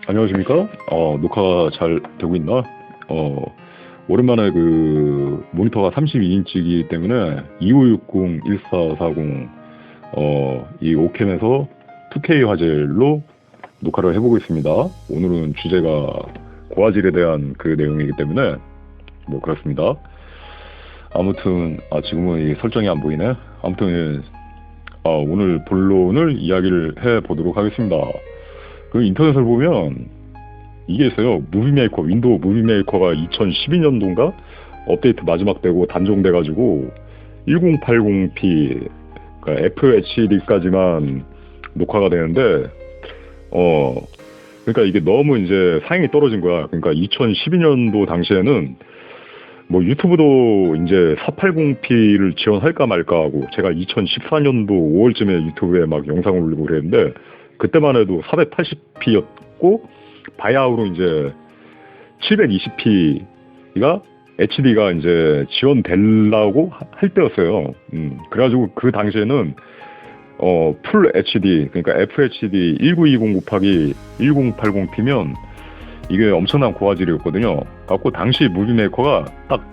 안녕하십니까? 녹화 잘 되고 있나? 오랜만에 그 모니터가 32인치이기 때문에 2560, 1440, 이 오캠에서 2K 화질로 녹화를 해보고 있습니다. 오늘은 주제가 고화질에 대한 그 내용이기 때문에 뭐 그렇습니다. 아무튼 지금은 이 설정이 안 보이네. 아무튼 오늘 본론을 이야기를 해보도록 하겠습니다. 그 인터넷을 보면 이게 있어요. 무비메이커, 윈도우 무비메이커가 2012년도인가 업데이트 마지막 되고 단종돼가지고 1080p 그러니까 FHD까지만 녹화가 되는데 그러니까 이게 너무 이제 사양이 떨어진 거야. 그러니까 2012년도 당시에는 뭐 유튜브도 이제 480p를 지원할까 말까 하고, 제가 2014년도 5월쯤에 유튜브에 막 영상을 올리고 그랬는데 그때만 해도 480p였고 바야흐로 이제 720p가 HD가 이제 지원되려고 할 때였어요. 그래가지고 그 당시에는 풀 HD 그러니까 FHD 1920 곱하기 1080p면 이게 엄청난 고화질이었거든요. 갖고 당시 무비메이커가 딱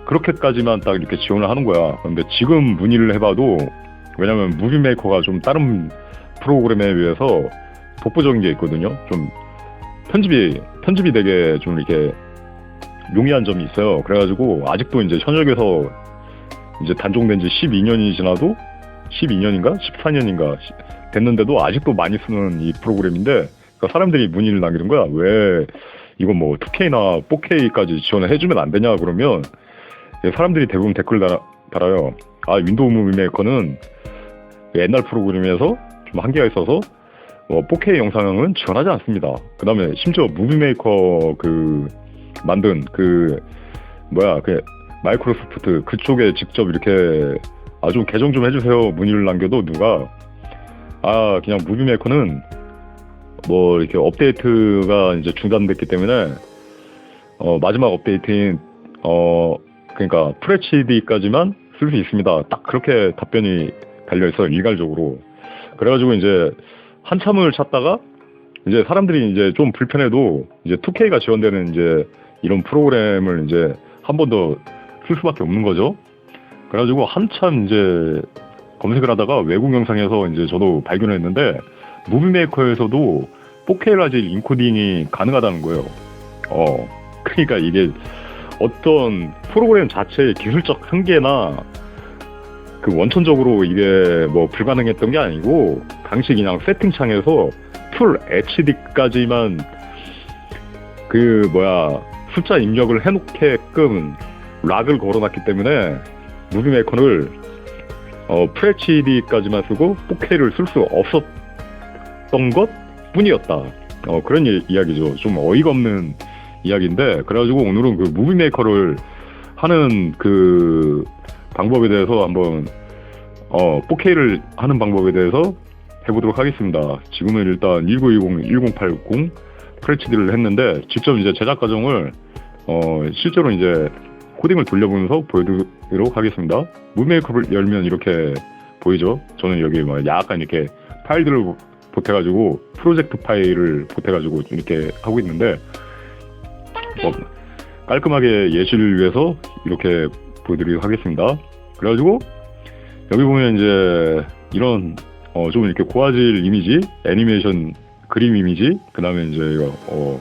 그렇게까지만 딱 이렇게 지원을 하는 거야. 근데 지금 문의를 해봐도, 왜냐면 무비메이커가 좀 다른 프로그램에 비해서 독보적인 게 있거든요. 좀 편집이 되게 좀 이렇게 용이한 점이 있어요. 그래가지고 아직도 이제 현역에서 이제 단종된 지 12년이 지나도 12년인가 14년인가 됐는데도 아직도 많이 쓰는 이 프로그램인데, 그러니까 사람들이 문의를 남기는 거야. 왜 이거 뭐 2K나 4K까지 지원을 해주면 안 되냐 그러면 사람들이 대부분 댓글 달아요. 윈도우 무비메이커는 옛날 프로그램에서 좀 한계가 있어서 4K 영상은 지원하지 않습니다. 그 다음에 심지어 무비메이커 그 만든 그 마이크로소프트 그쪽에 직접 이렇게 좀 개정 좀 해주세요 문의를 남겨도 누가 그냥 무비메이커는 뭐 이렇게 업데이트가 이제 중단됐기 때문에 마지막 업데이트인 그러니까 FHD까지만 쓸 수 있습니다. 딱 그렇게 답변이 달려있어요, 일괄적으로. 그래가지고 이제 한참을 찾다가 이제 사람들이 이제 좀 불편해도 이제 2K가 지원되는 이제 이런 프로그램을 이제 한 번 더 쓸 수밖에 없는 거죠. 그래가지고 한참 이제 검색을 하다가 외국 영상에서 이제 저도 발견했는데 무비메이커에서도 4K 화질 인코딩이 가능하다는 거예요. 그러니까 이게 어떤 프로그램 자체의 기술적 한계나 그 원천적으로 이게 뭐 불가능했던 게 아니고 당시 그냥 세팅창에서 풀 HD까지만 숫자 입력을 해놓게끔 락을 걸어놨기 때문에 무비메이커를 FHD까지만 쓰고 4K를 쓸 수 없었던 것 뿐이었다. 그런 이야기죠. 좀 어이가 없는 이야기인데, 그래가지고 오늘은 그 무비메이커를 하는 그 방법에 대해서 한번 4K를 하는 방법에 대해서 해보도록 하겠습니다. 지금은 일단 1920, 1080 FHD를 했는데 직접 이제 제작 과정을 실제로 이제 코딩을 돌려보면서 보여드리도록 하겠습니다. 무비메이커를 열면 이렇게 보이죠? 저는 여기 약간 이렇게 파일들을 보태가지고 프로젝트 파일을 보태가지고 이렇게 하고 있는데 깔끔하게 예시를 위해서 이렇게 보여드리도록 하겠습니다. 그래가지고 여기 보면 이제 이런 좀 이렇게 고화질 이미지, 애니메이션 그림 이미지, 그 다음에 이제 이거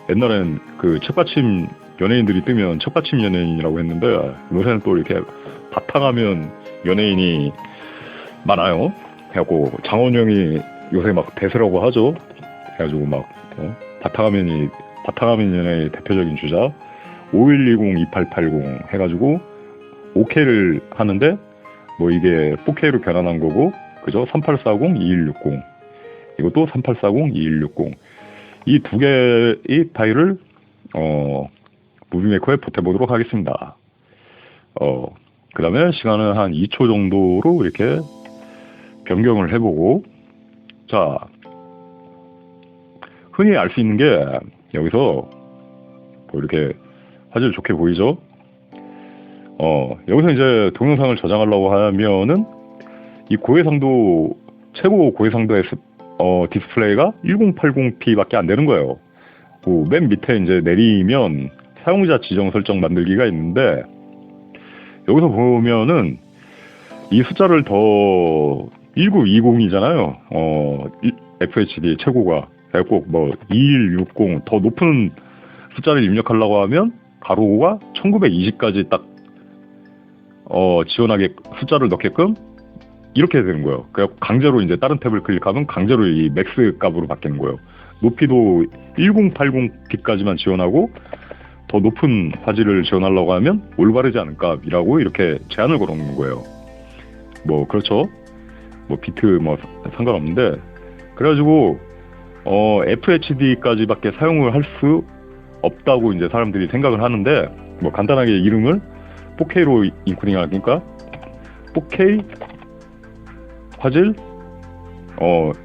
옛날엔 그 책받침 연예인들이 뜨면 책받침 연예인이라고 했는데 요새는 또 이렇게 바탕화면 연예인이 많아요. 그래갖고 장원영이 요새 막 대세라고 하죠. 그래가지고 막 바탕화면 연예의 대표적인 주자 5120, 2880 해가지고 5K를 하는데 뭐 이게 4K로 변환한 거고, 그죠? 3840, 2160 이것도 3840, 2160 이 두 개의 파일을 무비메이커에 보태보도록 하겠습니다. 그 다음에 시간은 한 2초 정도로 이렇게 변경을 해보고, 자, 흔히 알 수 있는 게 여기서 뭐 이렇게 화질 좋게 보이죠? 여기서 이제 동영상을 저장하려고 하면은 이 고해상도, 최고 고해상도의 디스플레이가 1080p밖에 안 되는 거예요. 그 맨 밑에 이제 내리면 사용자 지정 설정 만들기가 있는데 여기서 보면은 이 숫자를 더 1920이잖아요. FHD 최고가 꼭 뭐 2160 더 높은 숫자를 입력하려고 하면 가로가 1920까지 딱 지원하게 숫자를 넣게끔 이렇게 되는 거예요. 그래서 강제로 이제 다른 탭을 클릭하면 강제로 이 맥스 값으로 바뀌는 거예요. 높이도 1080p까지만 지원하고 더 높은 화질을 지원하려고 하면 올바르지 않은 값이라고 이렇게 제한을 걸어놓는 거예요. 뭐 그렇죠. 뭐 비트 뭐 상관없는데 그래가지고 FHD까지밖에 사용을 할 수 없다고 이제 사람들이 생각을 하는데 뭐 간단하게 이름을 4K로 인코딩 하니까 4K 화질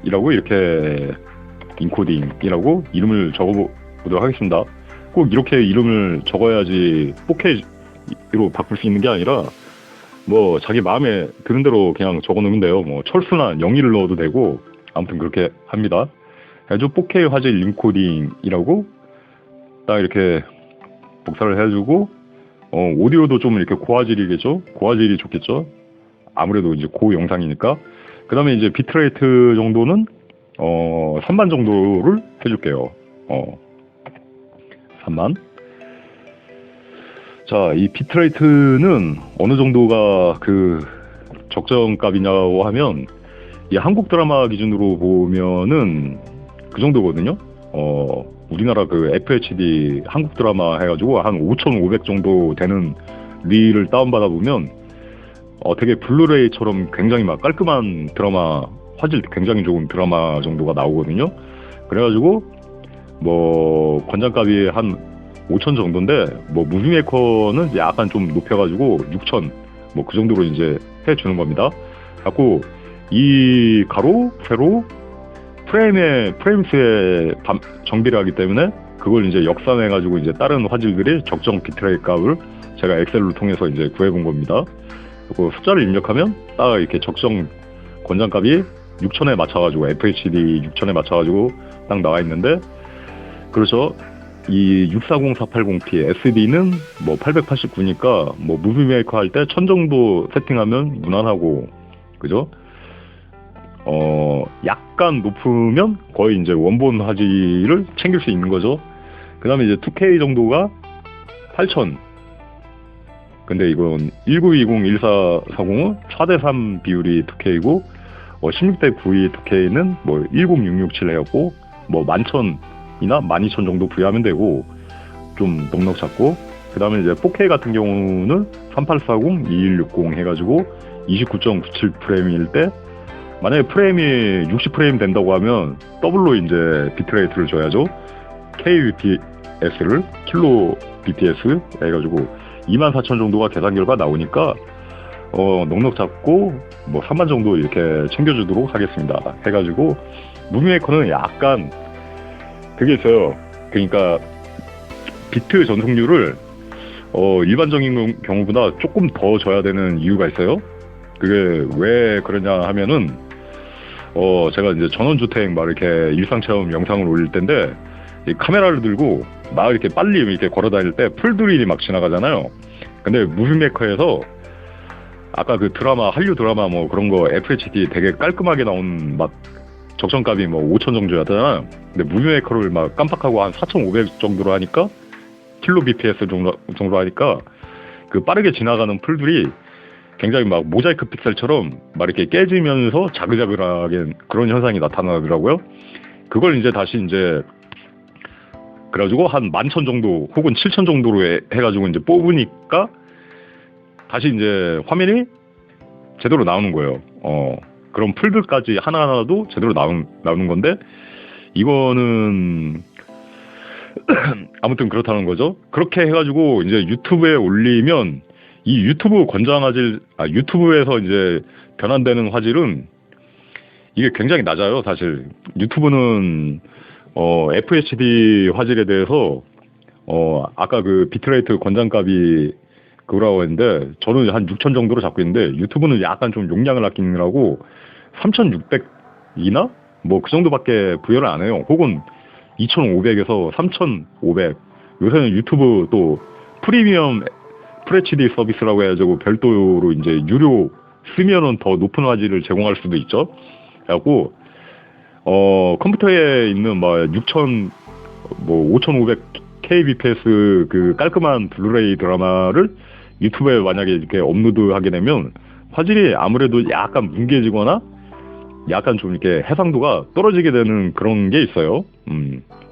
이라고 이렇게 인코딩이라고 이름을 적어보도록 하겠습니다. 꼭 이렇게 이름을 적어야지 4K로 바꿀 수 있는 게 아니라 뭐 자기 마음에 드는 대로 그냥 적어놓으면 돼요. 뭐 철수나 영의를 넣어도 되고 아무튼 그렇게 합니다. 아주 4K 화질 인코딩이라고 딱 이렇게 복사를 해주고 오디오도 좀 이렇게 고화질이겠죠. 고화질이 좋겠죠. 아무래도 이제 고 영상이니까. 그 다음에 이제 비트레이트 정도는 3만 정도를 해줄게요. 3만. 자, 이 비트레이트는 어느 정도가 그 적정값이냐고 하면 이 한국 드라마 기준으로 보면은 그 정도거든요. 우리나라 그 FHD 한국 드라마 해가지고 한 5,500 정도 되는 릴을 다운받아 보면 되게 블루레이처럼 굉장히 막 깔끔한 드라마, 화질 굉장히 좋은 드라마 정도가 나오거든요. 그래가지고 뭐 권장값이 한 5,000 정도인데 뭐 무비메이커는 약간 좀 높여가지고 6,000 뭐 그 정도로 이제 해주는 겁니다. 갖고 이 가로, 세로 프레임 수에 정비를 하기 때문에 그걸 이제 역산해가지고 이제 다른 화질들이 적정 비트레이트 값을 제가 엑셀로 통해서 이제 구해본 겁니다. 그리고 숫자를 입력하면 딱 이렇게 적정 권장값이 6,000에 맞춰가지고 FHD 6,000에 맞춰가지고 딱 나와 있는데 그렇죠. 이 640480p SD는 뭐 889니까 뭐 무비메이커 할 때 1000 정도 세팅하면 무난하고 그죠? 약간 높으면 거의 이제 원본 화질을 챙길 수 있는 거죠. 그 다음에 이제 2K 정도가 8000. 근데 이건 1920, 1440은 4대3 비율이 2K고, 16대9이 2K는 뭐 10667 해갖고, 뭐 11,000이나 12,000 정도 부여하면 되고, 좀 넉넉 잡고, 그 다음에 이제 4K 같은 경우는 3840, 2160 해가지고 29.97 프레임일 때, 만약에 프레임이 60프레임 된다고 하면 더블로 이제 비트레이트를 줘야죠. kbps를 킬로 bps 해가지고 24,000 정도가 계산 결과 나오니까 넉넉 잡고 뭐 3만 정도 이렇게 챙겨주도록 하겠습니다. 해가지고 무비메이커는 약간 그게 있어요. 그러니까 비트 전송률을 일반적인 경우보다 조금 더 줘야 되는 이유가 있어요. 그게 왜 그러냐 하면은 제가 이제 전원주택 막 이렇게 일상체험 영상을 올릴 텐데 이 카메라를 들고 막 이렇게 빨리 이렇게 걸어 다닐 때 풀들이 막 지나가잖아요. 근데 무비메이커에서 아까 그 드라마 한류 드라마 뭐 그런 거 FHD 되게 깔끔하게 나온 막 적정값이 뭐 5,000 정도였잖아요. 근데 무비메이커를 막 깜빡하고 한 4,500 정도로 하니까 킬로 bps 정도 하니까 그 빠르게 지나가는 풀들이 굉장히 막 모자이크 픽셀처럼 막 이렇게 깨지면서 자글자글하게 그런 현상이 나타나더라고요. 그걸 이제 다시 이제 그래가지고 한 11,000 정도 혹은 7,000 정도로 해가지고 이제 뽑으니까 다시 이제 화면이 제대로 나오는 거예요. 그런 풀들까지 하나하나도 제대로 나오는 건데 이거는 아무튼 그렇다는 거죠. 그렇게 해가지고 이제 유튜브에 올리면 이 유튜브 유튜브에서 이제 변환되는 화질은 이게 굉장히 낮아요, 사실. 유튜브는, FHD 화질에 대해서, 아까 그 비트레이트 권장값이 그거라고 했는데, 저는 한 6,000 정도로 잡고 있는데, 유튜브는 약간 좀 용량을 아끼느라고 3,600이나? 뭐 그 정도밖에 부여를 안 해요. 혹은 2500에서 3500. 요새는 유튜브 또 프리미엄 FHD 서비스라고 해가지고 별도로 이제 유료 쓰면은 더 높은 화질을 제공할 수도 있죠. 그래갖고 컴퓨터에 있는 뭐 6000, 뭐 5500 kbps 그 깔끔한 블루레이 드라마를 유튜브에 만약에 이렇게 업로드하게 되면 화질이 아무래도 약간 뭉개지거나 약간 좀 이렇게 해상도가 떨어지게 되는 그런 게 있어요.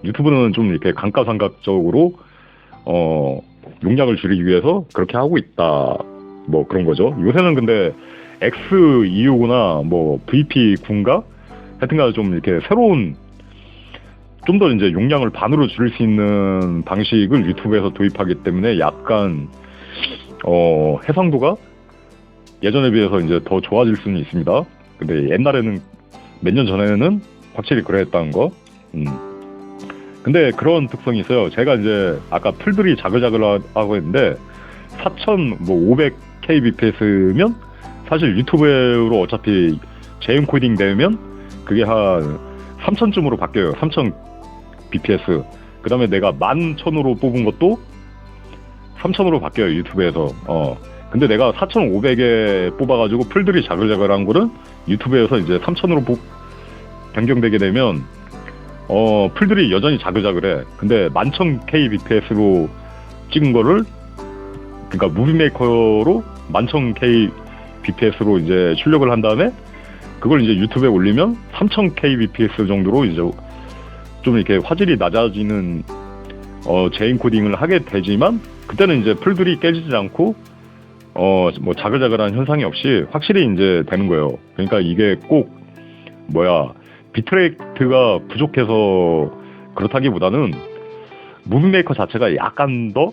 유튜브는 좀 이렇게 감가상각적으로 용량을 줄이기 위해서 그렇게 하고 있다. 뭐 그런 거죠. 요새는 근데 X265나 뭐 VP9인가? 하여튼간 좀 이렇게 새로운 좀 더 이제 용량을 반으로 줄일 수 있는 방식을 유튜브에서 도입하기 때문에 약간 해상도가 예전에 비해서 이제 더 좋아질 수는 있습니다. 근데 옛날에는 몇 년 전에는 확실히 그랬다는 거. 근데 그런 특성이 있어요. 제가 이제 아까 풀들이 자글자글하고 했는데 4500 kbps면 사실 유튜브로 어차피 재엔코딩 되면 그게 한 3000쯤으로 바뀌어요. 3000 bps. 그 다음에 내가 11,000으로 뽑은 것도 3000으로 바뀌어요. 유튜브에서. 근데 내가 4500에 뽑아가지고 풀들이 자글자글한 거는 유튜브에서 이제 3000으로 변경되게 되면 풀들이 여전히 자글자글해. 근데 11,000 kbps로 찍은 거를 그러니까 무비메이커로 11,000 kbps로 이제 출력을 한 다음에 그걸 이제 유튜브에 올리면 3,000 kbps 정도로 이제 좀 이렇게 화질이 낮아지는 재인코딩을 하게 되지만 그때는 이제 풀들이 깨지지 않고 뭐 자글자글한 현상이 없이 확실히 이제 되는 거예요. 그러니까 이게 꼭 비트레이트가 부족해서 그렇다기보다는 무비메이커 자체가 약간 더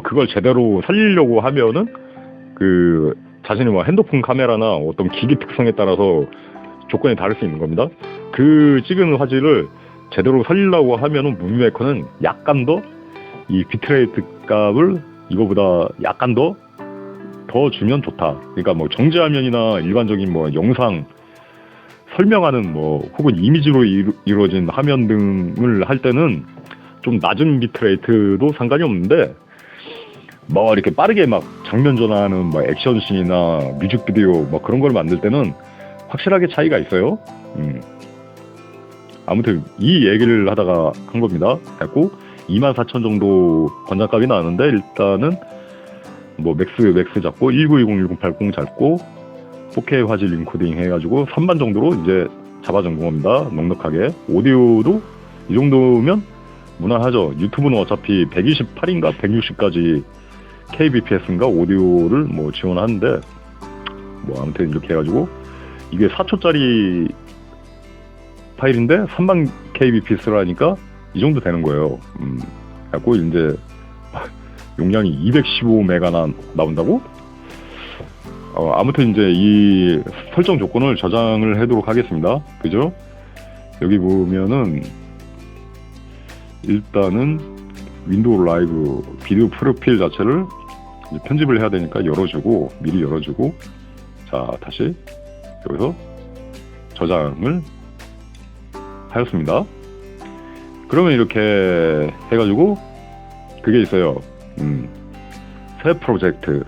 그걸 제대로 살리려고 하면은 그 자신의 뭐 핸드폰 카메라나 어떤 기기 특성에 따라서 조건이 다를 수 있는 겁니다. 그 찍은 화질을 제대로 살리려고 하면은 무비메이커는 약간 더 이 비트레이트 값을 이거보다 약간 더 주면 좋다. 그러니까 뭐 정지화면이나 일반적인 뭐 영상 설명하는 뭐 혹은 이미지로 이루어진 화면 등을 할 때는 좀 낮은 비트레이트도 상관이 없는데 뭐 이렇게 빠르게 막 장면 전환하는 뭐 액션씬이나 뮤직비디오 뭐 그런 걸 만들 때는 확실하게 차이가 있어요. 아무튼 이 얘기를 하다가 한 겁니다. 됐고 24,000 정도 권장값이 나왔는데 일단은 뭐 맥스 잡고 1920 1080 잡고 4K 화질 인코딩 해가지고 3만 정도로 이제 잡아준 겁니다. 넉넉하게. 오디오도 이 정도면 무난하죠. 유튜브는 어차피 128인가 160까지 kbps인가 오디오를 뭐 지원하는데 뭐 아무튼 이렇게 해가지고 이게 4초짜리 파일인데 3만 kbps라니까 이 정도 되는 거예요. 그래갖고 이제 용량이 215메가 나온다고? 아무튼 이제 이 설정 조건을 저장을 하도록 하겠습니다. 그죠? 여기 보면은 일단은 윈도우 라이브 비디오 프로필 자체를 이제 편집을 해야 되니까 미리 열어주고 자 다시 여기서 저장을 하였습니다. 그러면 이렇게 해가지고 그게 있어요. 새 프로젝트.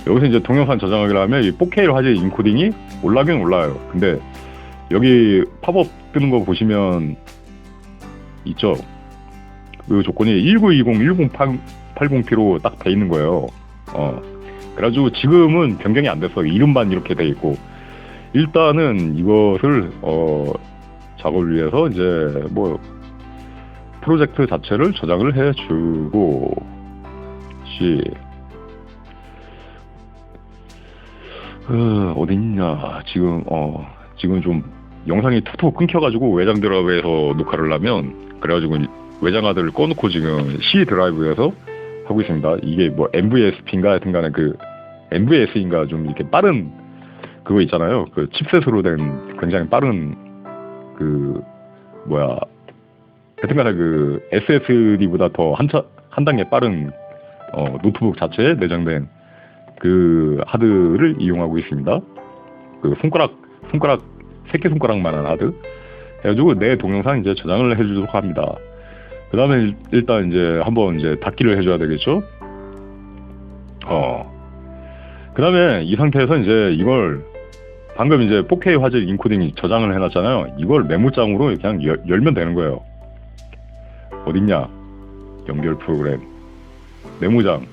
여기서 이제 동영상 저장하기를 하면 이 4K 화질 인코딩이 올라긴 올라요. 근데 여기 팝업 뜨는 거 보시면 있죠. 그 조건이 1920 1080p로 딱 돼 있는 거예요. 그래가지고 지금은 변경이 안 됐어. 이름만 이렇게 돼 있고 일단은 이것을 작업을 위해서 이제 뭐 프로젝트 자체를 저장을 해주고 어딨냐 지금 좀 영상이 툭툭 끊겨가지고 외장 드라이브에서 녹화를 하면 그래가지고 외장하드를 꺼놓고 지금 C 드라이브에서 하고 있습니다. 이게 뭐 MVSP인가 하여튼간에 그 MVS인가 좀 이렇게 빠른 그거 있잖아요. 그 칩셋으로 된 굉장히 빠른 하여튼간에 그 SSD보다 더 한 단계 빠른 노트북 자체에 내장된 그 하드를 이용하고 있습니다. 그 손가락 새끼손가락만한 하드 해가지고 내 동영상 이제 저장을 해주도록 합니다. 그 다음에 일단 이제 한번 이제 닫기를 해줘야 되겠죠. 그 다음에 이 상태에서 이제 이걸 방금 이제 4K 화질 인코딩 저장을 해놨잖아요. 이걸 메모장으로 그냥 열면 되는 거예요. 어딨냐? 연결 프로그램 메모장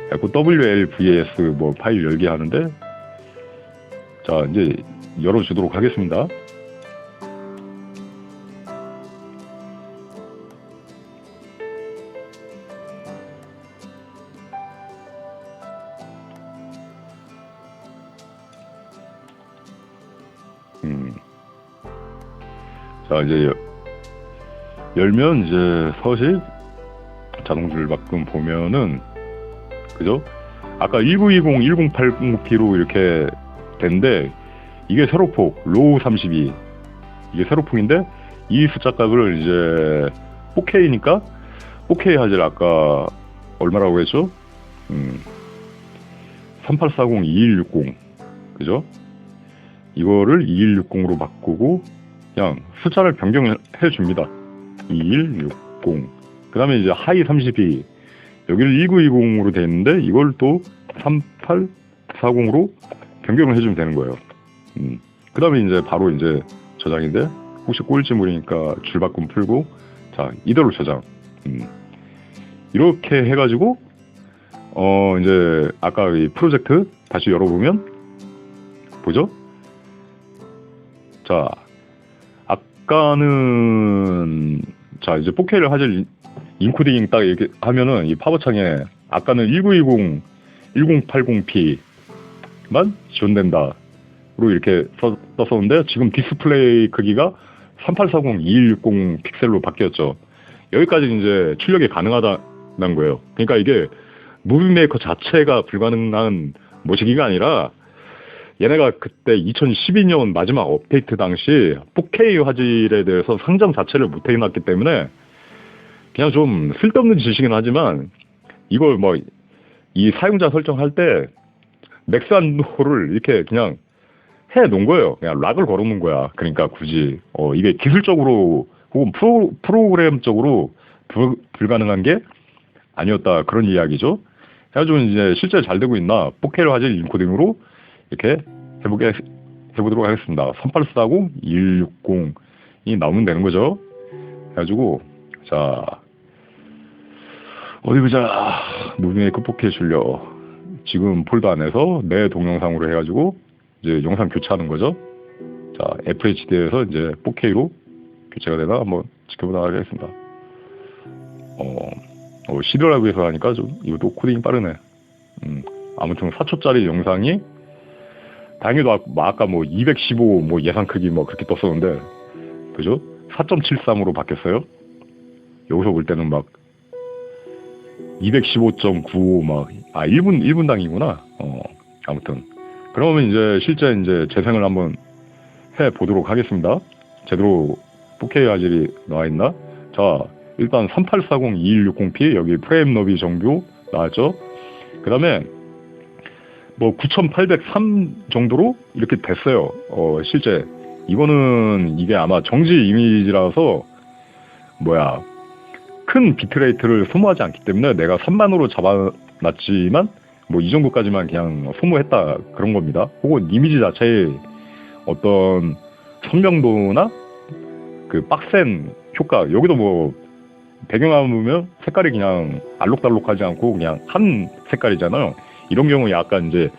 그리고 WLVS 뭐 파일 열기 하는데, 자 이제 열어주도록 하겠습니다. 자 이제 열면 이제 서식 자동줄 바꿈 보면은 그죠? 아까 1920, 1080p로 이렇게 된데 이게 세로폭 로우 32 이게 세로폭인데 이 숫자 값을 이제 4K니까 4K 화질 아까 얼마라고 했죠? 3840, 2160 그죠? 이거를 2160으로 바꾸고 그냥 숫자를 변경해 줍니다. 2160. 그 다음에 이제 하이 32 여기를 1920으로 돼 있는데 이걸 또 3840으로 변경을 해주면 되는 거예요. 그 다음에 이제 바로 이제 저장인데 혹시 꼴찌 물이니까 줄 바꿈 풀고 자 이대로 저장. 이렇게 해가지고 이제 아까 이 프로젝트 다시 열어보면 보죠? 자 아까는 자 이제 4K를 화질 인코딩 딱 이렇게 하면은 이 팝업창에 아까는 1920, 1080p만 지원된다로 이렇게 떴었는데 지금 디스플레이 크기가 3840, 2160 픽셀로 바뀌었죠. 여기까지 이제 출력이 가능하다는 거예요. 그러니까 이게 무비메이커 자체가 불가능한 모시기가 아니라 얘네가 그때 2012년 마지막 업데이트 당시 4K 화질에 대해서 상장 자체를 못 해놨기 때문에 그냥 좀 쓸데없는 짓이긴 하지만 이걸 뭐 이 사용자 설정할 때 맥스 한도를 이렇게 그냥 해 놓은 거예요. 그냥 락을 걸어 놓은 거야. 그러니까 굳이 이게 기술적으로 혹은 프로그램적으로 불가능한 게 아니었다 그런 이야기죠. 해가지고 이제 실제 잘 되고 있나 4K 화질 인코딩으로 이렇게 해보도록 하겠습니다. 3840, 2160이 나오면 되는 거죠. 해가지고 자 어디 보자. 무비메이커 4K 출력 지금 폴더 안에서 내 동영상으로 해가지고 이제 영상 교체하는 거죠. 자 FHD에서 이제 4K로 교체가 되나 한번 지켜보도록 하겠습니다. 시리얼라이브에서 하니까 좀 이것도 코딩이 빠르네. 아무튼 4초짜리 영상이 다행히도 아까 뭐 215 뭐 예상 크기 뭐 그렇게 떴었는데 그죠? 4.73으로 바뀌었어요. 여기서 볼 때는 막 215.95 막 1분당이구나. 아무튼 그러면 이제 실제 이제 재생을 한번 해 보도록 하겠습니다. 제대로 4K 화질이 나와 있나? 자 일단 3840, 2160p 여기 프레임 너비 정도 나왔죠. 그 다음에 뭐 9803 정도로 이렇게 됐어요. 실제 이거는 이게 아마 정지 이미지라서 큰 비트레이트를 소모하지 않기 때문에 내가 3만으로 잡아놨지만 뭐 이 정도까지만 그냥 소모했다 그런 겁니다. 혹은 이미지 자체의 어떤 선명도나 그 빡센 효과 여기도 뭐 배경화면 색깔이 그냥 알록달록하지 않고 그냥 한 색깔이잖아요. 이런 경우에 약간 이제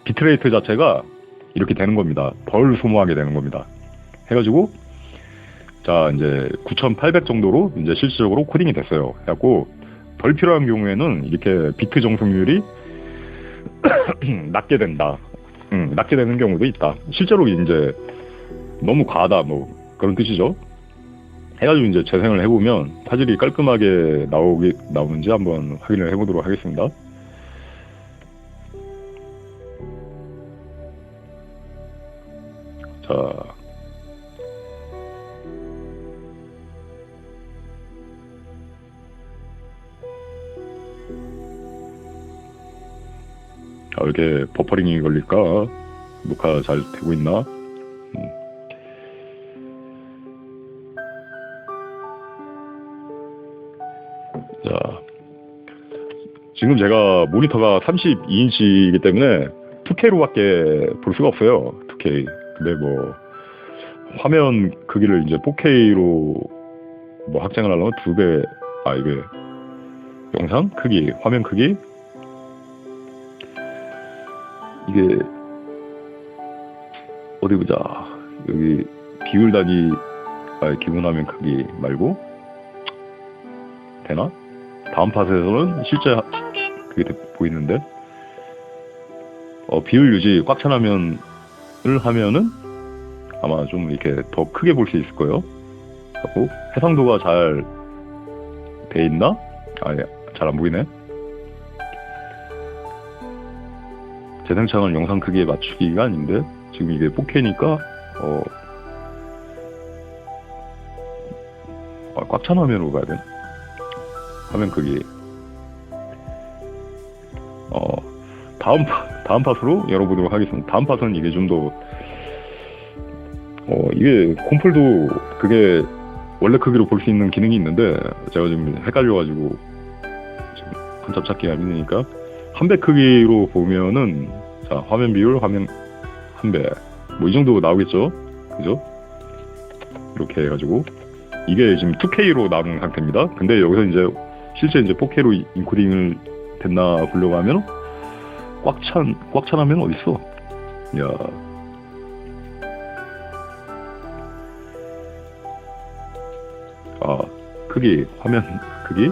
비트레이트 자체가 이렇게 되는 겁니다. 덜 소모하게 되는 겁니다. 해가지고 자 이제 9800 정도로 이제 실질적으로 코딩이 됐어요. 그래갖고 덜 필요한 경우에는 이렇게 비트 정숙률이 낮게 된다. 낮게 되는 경우도 있다. 실제로 이제 너무 과하다 뭐 그런 뜻이죠. 해가지고 이제 재생을 해보면 화질이 깔끔하게 나오는지 한번 확인을 해보도록 하겠습니다. 자, 왜 이렇게 버퍼링이 걸릴까? 녹화 잘 되고 있나? 지금 제가 모니터가 32인치이기 때문에 2K로밖에 볼 수가 없어요. 2K. 근데 뭐 화면 크기를 이제 4K로 뭐 확장을 하려면 2배, 이게 영상 크기, 화면 크기, 이게 어디 보자. 여기 비율 단위, 기본 화면 크기 말고 되나? 다음 팟에서는 실제 그게 보이는데, 비율 유지 꽉 찬 화면을 하면은 아마 좀 이렇게 더 크게 볼 수 있을 거예요. 하고 해상도가 잘 돼 있나? 잘 안 보이네. 재생창을 영상 크기에 맞추기가 아닌데 지금 이게 4K니까 꽉 찬 화면으로 가야 돼. 화면 크기. 다음 팟으로 열어보도록 하겠습니다. 다음 팟은 이게 좀 더 이게 콤플도 그게 원래 크기로 볼 수 있는 기능이 있는데 제가 좀 헷갈려가지고 지금 한참 찾기가 힘드니까 한 배 크기로 보면은, 자, 화면 비율, 화면 한 배, 뭐 이 정도 나오겠죠, 그죠? 이렇게 해가지고 이게 지금 2K로 나오는 상태입니다. 근데 여기서 이제 실제 이제 4K로 인코딩을 됐나 보려고 하면 꽉 찬 화면 어딨어? 야. 크기, 화면 크기?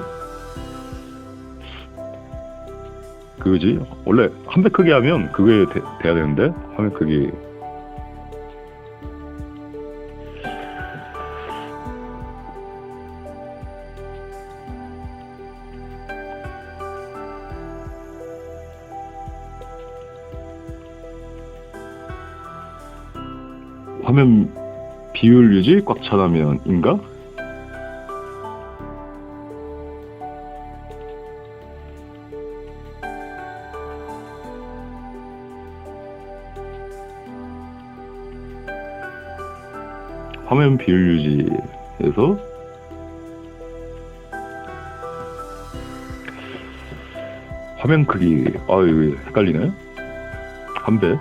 그거지? 원래 한 배 크기 하면 그게 돼야 되는데, 화면 크기. 화면 비율 유지 꽉 찬 화면인가? 화면 비율 유지에서 화면 크기, 이거 헷갈리네. 한 배.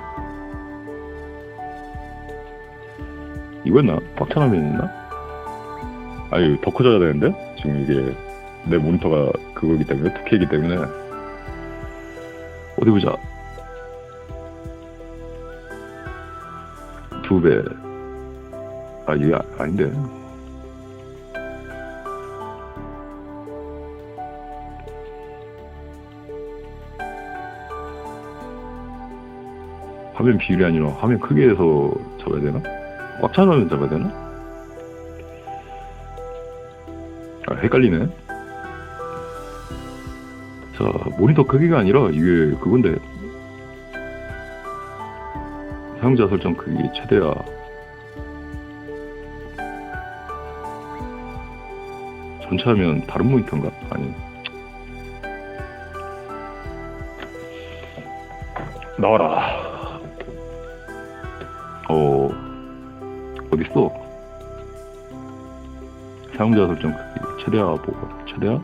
이거였나? 꽉 찬 화면 있나? 이거 더 커져야 되는데? 지금 이게 내 모니터가 그거기 때문에, 2K이기 때문에. 어디 보자. 2배. 이게 아닌데. 화면 비율이 아니라 화면 크기에서 잡아야 되나? 꽉 찬 화면 잡아야 되나? 헷갈리네. 자, 모니터 크기가 아니라 이게 그건데, 사용자 설정 크기 최대화. 전체 화면 다른 모니터인가? 아니. 나와라. 어딨어? 사용자 설정 크기 최대화 보고, 최대화?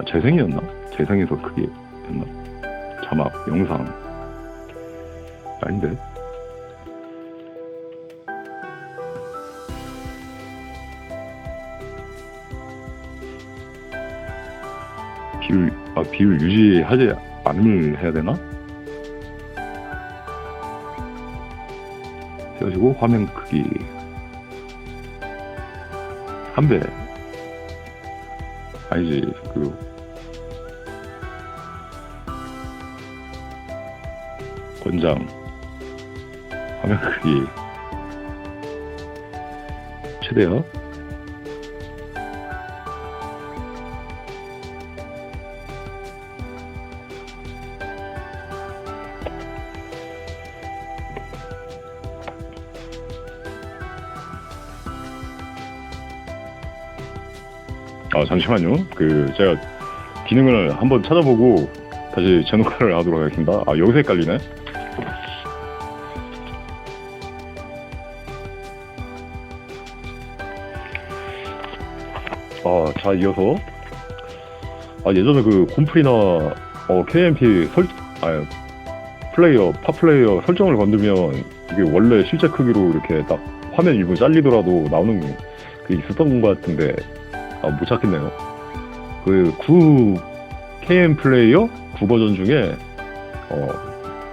재생이었나? 재생에서 크기였나? 자막, 영상. 아닌데? 비율 유지하지 않음을 해야 되나? 해가지고 화면 크기 한 배. 아니지, 권장 화면 크기 최대화. 잠시만요. 제가 기능을 한번 찾아보고 다시 재녹화를 하도록 하겠습니다. 여기서 헷갈리네. 자, 이어서, 예전에 그 곰프리나, KMP 파 플레이어 설정을 건드면, 이게 원래 실제 크기로 이렇게 딱 화면 일부 잘리더라도 나오는 게 있었던 것 같은데, 못 찾겠네요. KM 플레이어 9 버전 중에,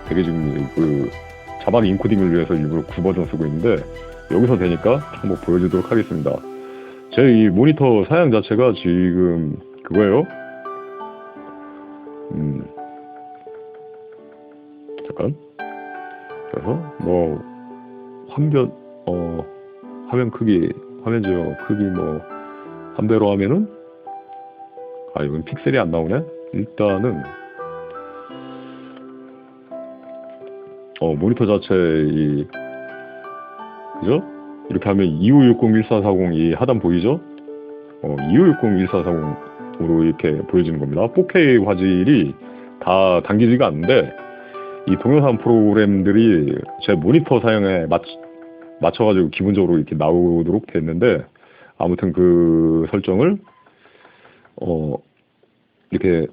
되게 지금 자막 인코딩을 위해서 일부러 9 버전 쓰고 있는데, 여기서 되니까 한번 보여주도록 하겠습니다. 제 이 모니터 사양 자체가 지금 그거예요. 잠깐. 그래서 화면 크기, 화면 제어 크기 한 배로 하면은 이건 픽셀이 안 나오네. 일단은 모니터 자체 그죠? 이렇게 하면 2560-1440 이 하단 보이죠? 2560-1440으로 이렇게 보여지는 겁니다. 4K 화질이 다 당기지가 않는데, 이 동영상 프로그램들이 제 모니터 사양에 맞춰가지고 기본적으로 이렇게 나오도록 됐는데, 아무튼 그 설정을, 이렇게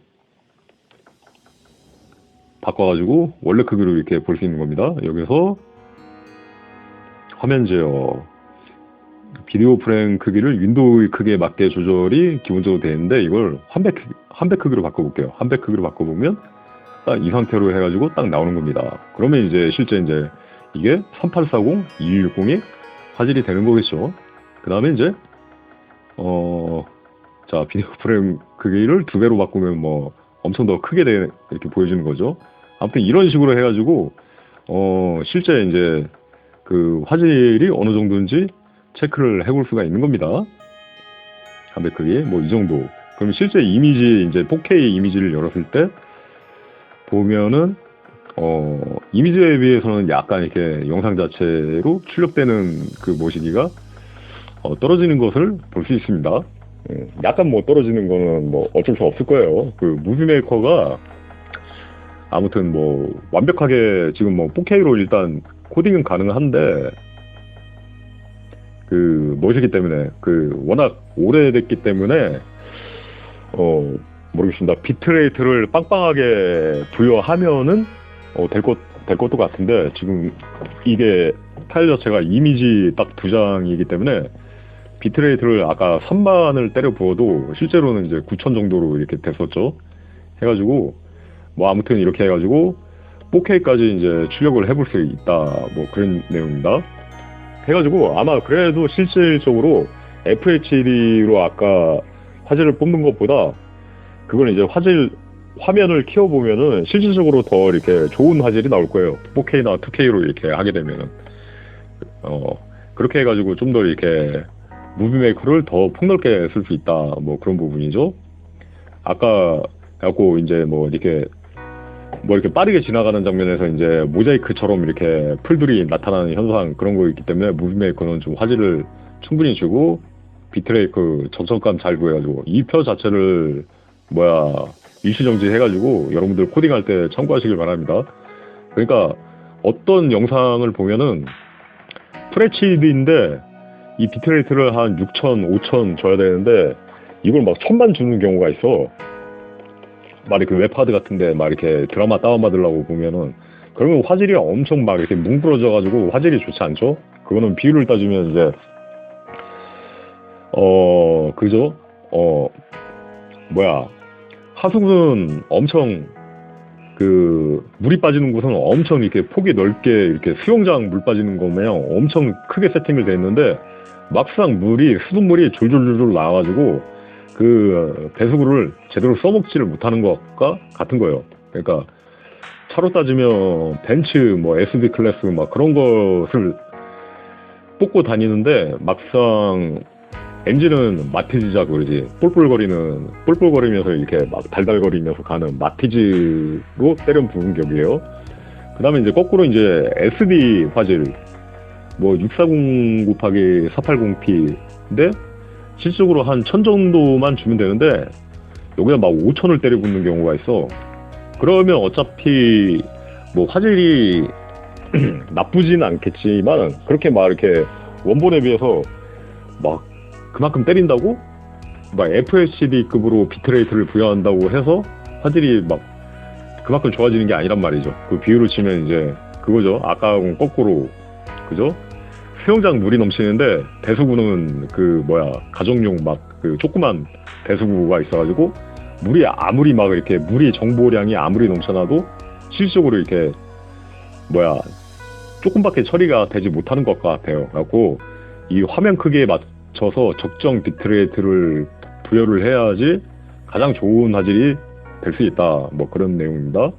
바꿔가지고 원래 크기로 이렇게 볼 수 있는 겁니다. 여기서 화면 제어, 비디오 프레임 크기를 윈도우의 크기에 맞게 조절이 기본적으로 되어 있는데, 이걸 한배 크기로 바꿔볼게요. 한배 크기로 바꿔보면 딱 이 상태로 해가지고 딱 나오는 겁니다. 그러면 이제 실제 이게 3840, 2160이 화질이 되는 거겠죠. 그 다음에 이제 자, 비디오 프레임 크기를 2배로 바꾸면 엄청 더 크게 이렇게 보여지는 거죠. 아무튼 이런 식으로 해가지고 실제 이제 그 화질이 어느 정도인지 체크를 해볼 수가 있는 겁니다. 한배 크기 이 정도. 그럼 실제 이미지 이제 4K 이미지를 열었을 때 보면은 이미지에 비해서는 약간 이렇게 영상 자체로 출력되는 그 모시기가 떨어지는 것을 볼 수 있습니다. 약간 떨어지는 거는 어쩔 수 없을 거예요. 그 무비메이커가 아무튼 완벽하게 지금 4K로 일단 코딩은 가능한데, 뭐시기 때문에 워낙 오래됐기 때문에 모르겠습니다. 비트레이트를 빵빵하게 부여하면은 될 것도 같은데, 지금 이게 파일 자체가 이미지 딱 2장이기 때문에 비트레이트를 아까 3만을 때려 부어도 실제로는 이제 9,000 정도로 이렇게 됐었죠. 해가지고 아무튼 이렇게 해가지고 4K까지 이제 출력을 해볼 수 있다, 그런 내용입니다. 해가지고 아마 그래도 실질적으로 FHD로 아까 화질을 뽑는 것보다 그걸 이제 화면을 키워보면은 실질적으로 더 이렇게 좋은 화질이 나올 거예요. 4K나 2K로 이렇게 하게 되면은 그렇게 해가지고 좀 더 이렇게 무비메이커를 더 폭넓게 쓸 수 있다, 그런 부분이죠. 아까 갖고 이제 이렇게 빠르게 지나가는 장면에서 이제 모자이크처럼 이렇게 풀들이 나타나는 현상, 그런 거 있기 때문에 무비메이커는 좀 화질을 충분히 주고 비트레이트 적정감 잘 구해가지고 이 표 자체를 일시정지 해가지고 여러분들 코딩할 때 참고하시길 바랍니다. 그러니까 어떤 영상을 보면은 FHD인데 이 비트레이트를 한 6,000, 5,000 줘야 되는데 이걸 1,000만 주는 경우가 있어. 그 웹하드 같은데 이렇게 드라마 다운받으려고 보면은, 그러면 화질이 엄청 이렇게 뭉그러져가지고 화질이 좋지 않죠? 그거는 비율을 따지면 이제 그죠? 하수구는 엄청 물이 빠지는 곳은 엄청 이렇게 폭이 넓게 이렇게 수영장 물 빠지는 거면 엄청 크게 세팅을 돼 있는데, 막상 수돗물이 졸졸졸 나와가지고 배수구를 제대로 써먹지를 못하는 것과 같은 거예요. 그러니까 차로 따지면 벤츠 SD 클래스 그런 것을 뽑고 다니는데, 막상 엔진은 마티즈자고 그러지, 뿔뿔거리면서 이렇게 달달거리면서 가는 마티즈로 때려 부은 격이에요. 그 다음에 이제 거꾸로 이제 SD 화질 640 곱하기 480p인데 실질적으로 한 1000 정도만 주면 되는데 여기다 5000을 때려 붓는 경우가 있어. 그러면 어차피 화질이 나쁘진 않겠지만, 그렇게 이렇게 원본에 비해서 그만큼 때린다고 막 FHD급으로 비트레이트를 부여한다고 해서 화질이 막 그만큼 좋아지는 게 아니란 말이죠. 그 비유로 치면 이제 그거죠. 아까하고는 거꾸로, 그죠? 수영장 물이 넘치는데 배수구는 그 뭐야 가정용 막 그 조그만 배수구가 있어가지고 물이 아무리 막 이렇게 물이 정보량이 아무리 넘쳐나도 실질적으로 이렇게 뭐야 조금밖에 처리가 되지 못하는 것 같아요. 그래갖고 이 화면 크기에 맞춰서 적정 비트레이트를 부여를 해야지 가장 좋은 화질이 될 수 있다. 뭐 그런 내용입니다.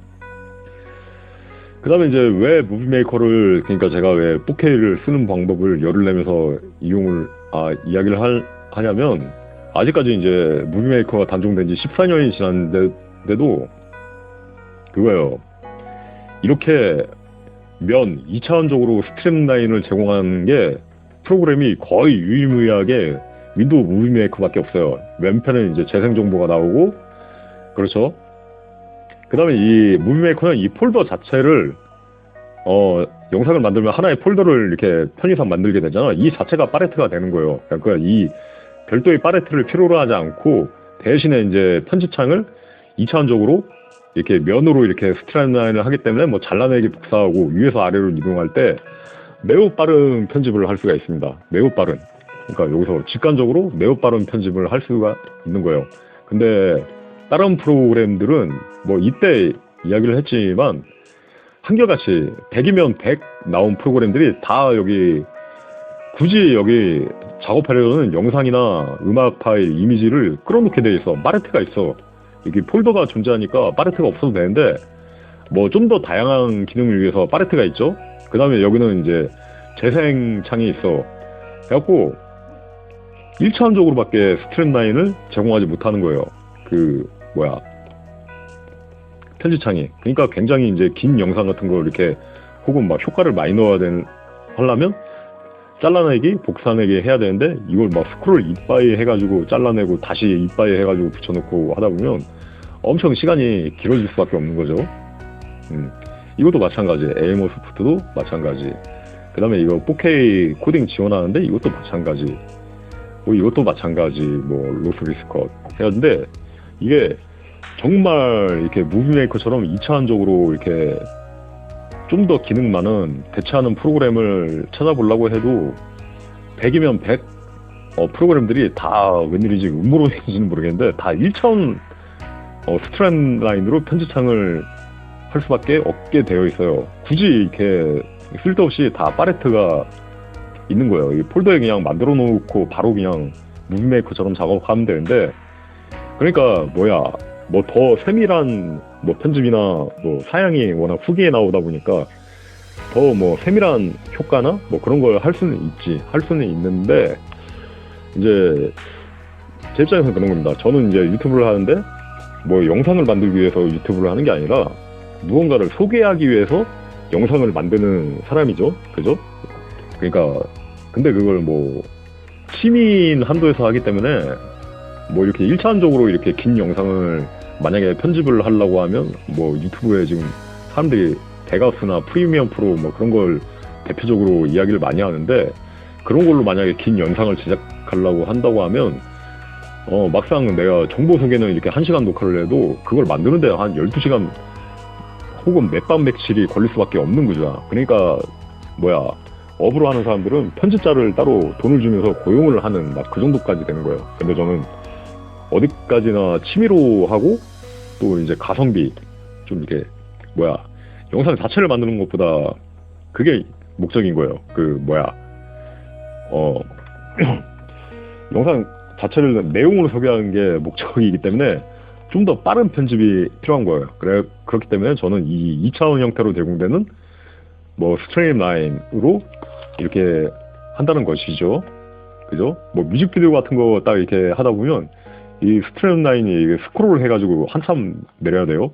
그 다음에 이제 왜 무비메이커를, 그러니까 제가 왜 4K를 쓰는 방법을 열을 내면서 이야기를 하냐면, 아직까지 이제 무비메이커가 단종된 지 14년이 지났는데도, 그거예요. 이렇게 2차원적으로 스트림라인을 제공하는 게 프로그램이 거의 유일무이하게 윈도우 무비메이커밖에 없어요. 왼편은 이제 재생 정보가 나오고, 그렇죠. 그 다음에 이 무비메이커는 이 폴더 자체를 영상을 만들면 하나의 폴더를 이렇게 편의상 만들게 되잖아. 이 자체가 파레트가 되는 거예요. 그러니까 이 별도의 파레트를 필요로 하지 않고 대신에 이제 편집창을 2차원적으로 이렇게 면으로 이렇게 스트라이라인을 하기 때문에 뭐 잘라내기 복사하고 위에서 아래로 이동할 때 매우 빠른 편집을 할 수가 있습니다. 매우 빠른. 그러니까 여기서 직관적으로 매우 빠른 편집을 할 수가 있는 거예요. 근데 다른 프로그램들은 뭐 이때 이야기를 했지만 한결같이 100이면 100 나온 프로그램들이 다 여기 굳이 여기 작업하려는 영상이나 음악 파일, 이미지를 끌어놓게 돼 있어. 파레트가 있어. 여기 폴더가 존재하니까 파레트가 없어도 되는데 뭐 좀 더 다양한 기능을 위해서 파레트가 있죠. 그 다음에 여기는 이제 재생창이 있어. 그래갖고 1차원적으로밖에 스트림라인을 제공하지 못하는 거예요. 편집창이. 그러니까 굉장히 이제 긴 영상 같은 거 이렇게 혹은 막 효과를 많이 하려면 잘라내기, 복사내기 해야 되는데 이걸 막 스크롤 이빠이 해가지고 잘라내고 다시 이빠이 해가지고 붙여놓고 하다 보면 엄청 시간이 길어질 수밖에 없는 거죠. 이것도 마찬가지. AMO 소프트도 마찬가지. 그 다음에 이거 4K 코딩 지원하는데 이것도 마찬가지. 이것도 마찬가지. 뭐 로스리스 컷 해야 되는데 이게 정말 이렇게 무비메이커처럼 2차원적으로 이렇게 좀 더 기능 많은 대체하는 프로그램을 찾아보려고 해도 100이면 100 프로그램들이 다 웬일인지 음모론인지는 모르겠는데 다 1차원 스트림라인으로 편집창을 할 수밖에 없게 되어 있어요. 굳이 이렇게 쓸데없이 다 파레트가 있는 거예요. 이 폴더에 그냥 만들어 놓고 바로 그냥 무비메이커처럼 작업하면 되는데, 그러니까 뭐 더 세밀한 뭐 편집이나 뭐 사양이 워낙 후기에 나오다 보니까 더 뭐 세밀한 효과나 뭐 그런 걸 할 수는 있는데 이제 제 입장에서는 그런 겁니다. 저는 이제 유튜브를 하는데 뭐 영상을 만들기 위해서 유튜브를 하는 게 아니라 무언가를 소개하기 위해서 영상을 만드는 사람이죠. 그죠? 그러니까 근데 그걸 뭐 시민 한도에서 하기 때문에 뭐 이렇게 1차원적으로 이렇게 긴 영상을 만약에 편집을 하려고 하면 뭐 유튜브에 지금 사람들이 베가스나 프리미엄 프로 뭐 그런 걸 대표적으로 이야기를 많이 하는데, 그런 걸로 만약에 긴 영상을 제작하려고 한다고 하면 막상 내가 정보 소개는 이렇게 1시간 녹화를 해도 그걸 만드는데 한 12시간 혹은 몇밤 며칠이 걸릴 수밖에 없는 거죠. 그러니까 업으로 하는 사람들은 편집자를 따로 돈을 주면서 고용을 하는 막 그 정도까지 되는 거예요. 근데 저는 어디까지나 취미로 하고 또 이제 가성비 좀 이렇게 영상 자체를 만드는 것보다 그게 목적인 거예요. 영상 자체를 내용으로 소개하는 게 목적이기 때문에 좀 더 빠른 편집이 필요한 거예요. 그렇기 때문에 저는 이 2차원 형태로 제공되는 뭐 스트림라인으로 이렇게 한다는 것이죠. 그죠? 뭐 뮤직비디오 같은 거 딱 이렇게 하다 보면 이 스트림라인이 스크롤 해가지고 한참 내려야 돼요.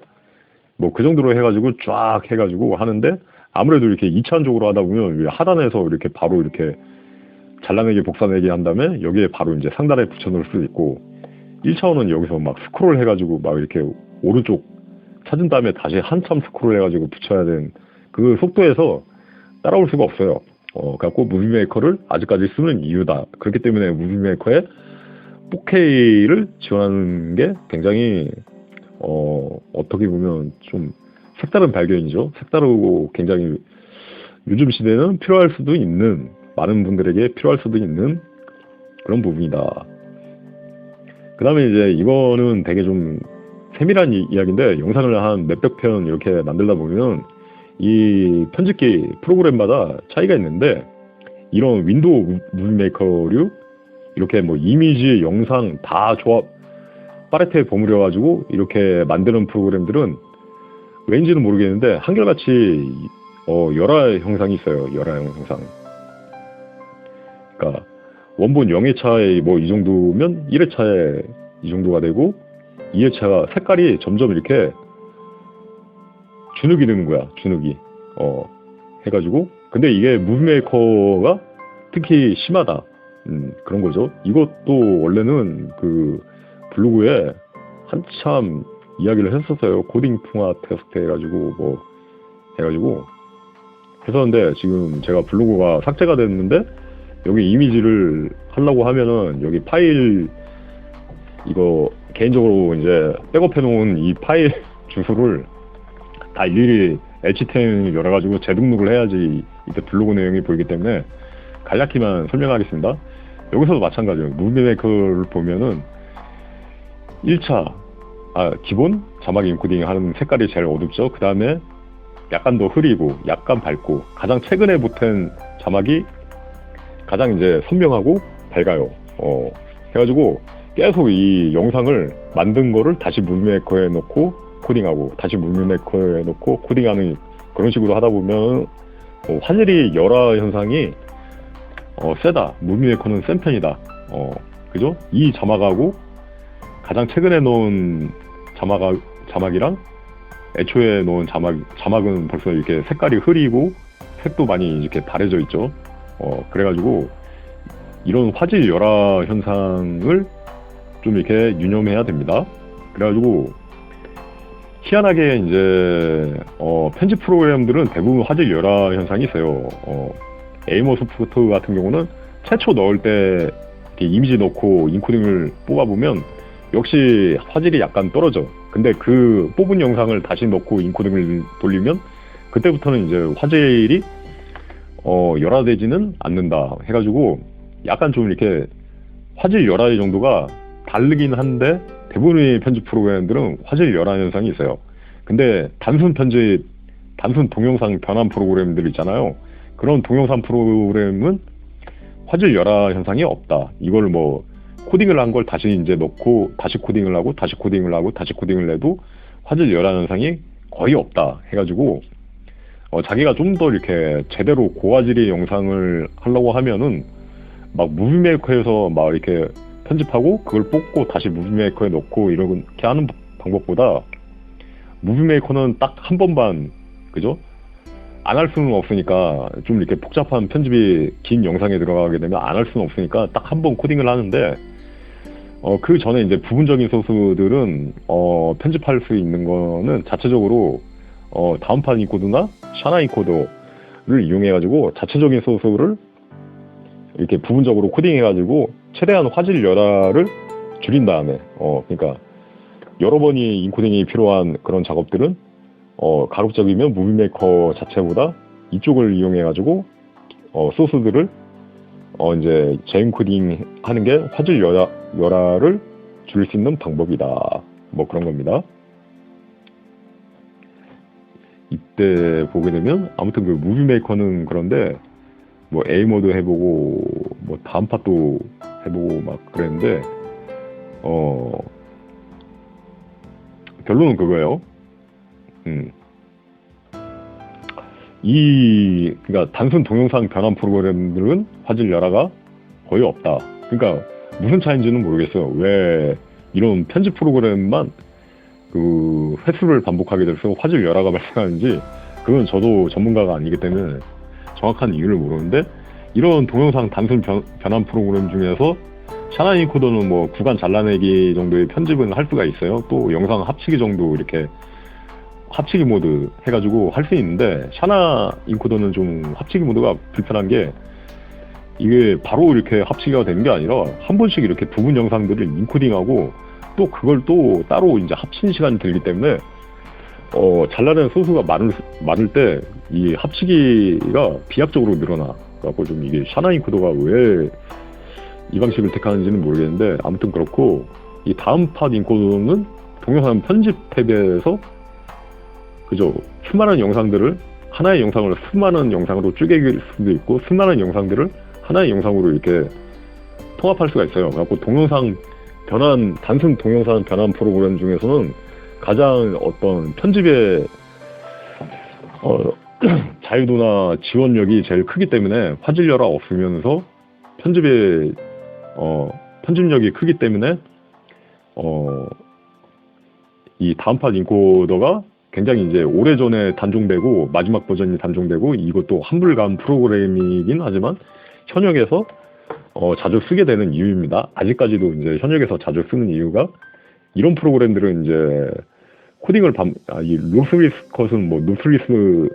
뭐 그 정도로 해가지고 쫙 해가지고 하는데, 아무래도 이렇게 2차원적으로 하다 보면 하단에서 이렇게 바로 이렇게 잘라내기 복사내기 한 다음에 여기에 바로 이제 상단에 붙여놓을 수도 있고, 1차원은 여기서 막 스크롤 해가지고 막 이렇게 오른쪽 찾은 다음에 다시 한참 스크롤 해가지고 붙여야 되는 그 속도에서 따라올 수가 없어요. 그래갖고 무비메이커를 아직까지 쓰는 이유다. 그렇기 때문에 무비메이커에 4K를 지원하는 게 굉장히 어떻게 보면 좀 색다른 발견이죠. 색다르고 굉장히 요즘 시대는 필요할 수도 있는, 많은 분들에게 필요할 수도 있는 그런 부분이다. 그 다음에 이제 이거는 되게 좀 세밀한 이야기인데, 영상을 한 몇백 편 이렇게 만들다 보면 이 편집기 프로그램마다 차이가 있는데, 이런 윈도우 무비메이커류 이렇게 뭐 이미지, 영상 다 조합 파레트에 버무려 가지고 이렇게 만드는 프로그램들은 왠지는 모르겠는데 한결같이 열화 형상이 있어요. 열화 형상. 그러니까 원본 0회차에 뭐 이 정도면 1회차에 이 정도가 되고 2회차가 색깔이 점점 이렇게 주눅이 드는 거야. 주눅이. 해가지고 근데 이게 무비메이커가 특히 심하다. 그런 거죠. 이것도 원래는 그 블로그에 한참 이야기를 했었어요. 코딩 풍화 테스트 해가지고 했었는데, 지금 제가 블로그가 삭제가 됐는데 여기 이미지를 하려고 하면은 여기 파일, 이거 개인적으로 이제 백업해 놓은 이 파일 주소를 다 일일이 HTML 열어가지고 재등록을 해야지 이때 블로그 내용이 보이기 때문에 간략히만 설명하겠습니다. 여기서도 마찬가지예요. 무비메이커를 보면은 1차 기본 자막 인코딩 하는 색깔이 제일 어둡죠. 그 다음에 약간 더 흐리고 약간 밝고, 가장 최근에 보탠 자막이 가장 이제 선명하고 밝아요. 해가지고 계속 이 영상을 만든 거를 다시 무비메이커에 넣고 코딩하고, 다시 무비메이커에 넣고 코딩하는 그런 식으로 하다 보면 화질이 열화 현상이 세다. 무비메이커는 센 편이다. 그죠? 이 자막하고 가장 최근에 넣은 자막이랑 애초에 넣은 자막은 벌써 이렇게 색깔이 흐리고 색도 많이 이렇게 바래져 있죠. 그래가지고 이런 화질 열화 현상을 좀 이렇게 유념해야 됩니다. 그래가지고 희한하게 이제 편집 프로그램들은 대부분 화질 열화 현상이 있어요. 에이머 소프트 같은 경우는 최초 넣을 때 이렇게 이미지 넣고 인코딩을 뽑아보면 역시 화질이 약간 떨어져. 근데 그 뽑은 영상을 다시 넣고 인코딩을 돌리면 그때부터는 이제 화질이 열화되지는 않는다 해가지고 약간 좀 이렇게 화질 열화의 정도가 다르긴 한데, 대부분의 편집 프로그램들은 화질 열화 현상이 있어요. 근데 단순 동영상 변환 프로그램들 있잖아요. 그런 동영상 프로그램은 화질 열화 현상이 없다. 이걸 뭐 코딩을 한 걸 다시 이제 넣고 다시 코딩을 하고 다시 코딩을 하고 다시 코딩을 해도 화질 열화 현상이 거의 없다 해가지고 자기가 좀 더 이렇게 제대로 고화질의 영상을 하려고 하면은 막 무비메이커에서 막 이렇게 편집하고 그걸 뽑고 다시 무비메이커에 넣고 이렇게 하는 방법보다, 무비메이커는 딱 한 번만, 그죠? 안 할 수는 없으니까, 좀 이렇게 복잡한 편집이 긴 영상에 들어가게 되면 안 할 수는 없으니까 딱 한 번 코딩을 하는데, 그 전에 이제 부분적인 소스들은 편집할 수 있는 거는 자체적으로 다운판 인코더나 샤나 인코더를 이용해가지고 자체적인 소스를 이렇게 부분적으로 코딩해가지고 최대한 화질 열화를 줄인 다음에 그러니까 여러 번이 인코딩이 필요한 그런 작업들은 가급적이면 무비메이커 자체보다 이쪽을 이용해가지고 소스들을 이제 재인코딩 하는 게 화질 열화를 줄일 수 있는 방법이다. 뭐 그런 겁니다. 이때 보게 되면 아무튼 그 무비메이커는 그런데 뭐 에이머도 해보고 뭐 다운팟도 해보고 막 그랬는데 결론은 그거예요. 그러니까 단순 동영상 변환 프로그램들은 화질 열화가 거의 없다. 그러니까 무슨 차이인지는 모르겠어요. 왜 이런 편집 프로그램만 그 횟수를 반복하게 돼서 화질 열화가 발생하는지, 그건 저도 전문가가 아니기 때문에 정확한 이유를 모르는데, 이런 동영상 단순 변환 프로그램 중에서 샤나 인코더는 뭐 구간 잘라내기 정도의 편집은 할 수가 있어요. 또 영상 합치기 정도 이렇게 합치기 모드 해가지고 할 수 있는데, 샤나 인코더는 좀 합치기 모드가 불편한 게 이게 바로 이렇게 합치기가 되는 게 아니라 한 번씩 이렇게 부분 영상들을 인코딩하고 또 그걸 또 따로 이제 합치는 시간이 들기 때문에 잘라낸 소수가 많을 때 이 합치기가 비약적으로 늘어나. 그래갖고 좀 이게 샤나 인코더가 왜 이 방식을 택하는지는 모르겠는데 아무튼 그렇고 이 다음 팟 인코더는 동영상 편집 탭에서 그죠 수많은 영상들을 하나의 영상을 수많은 영상으로 쪼개길 수도 있고 수많은 영상들을 하나의 영상으로 이렇게 통합할 수가 있어요. 그래갖고 단순 동영상 변환 프로그램 중에서는 가장 어떤 편집의 자유도나 지원력이 제일 크기 때문에 화질열화 없으면서 편집력이 크기 때문에 이 다음팟 인코더가 굉장히 이제 오래전에 단종되고 마지막 버전이 단종되고 이것도 한불감 프로그램이긴 하지만 현역에서 자주 쓰게 되는 이유입니다. 아직까지도 이제 현역에서 자주 쓰는 이유가 이런 프로그램들은 이제 코딩을 이 로스리스 컷은 뭐 노스리스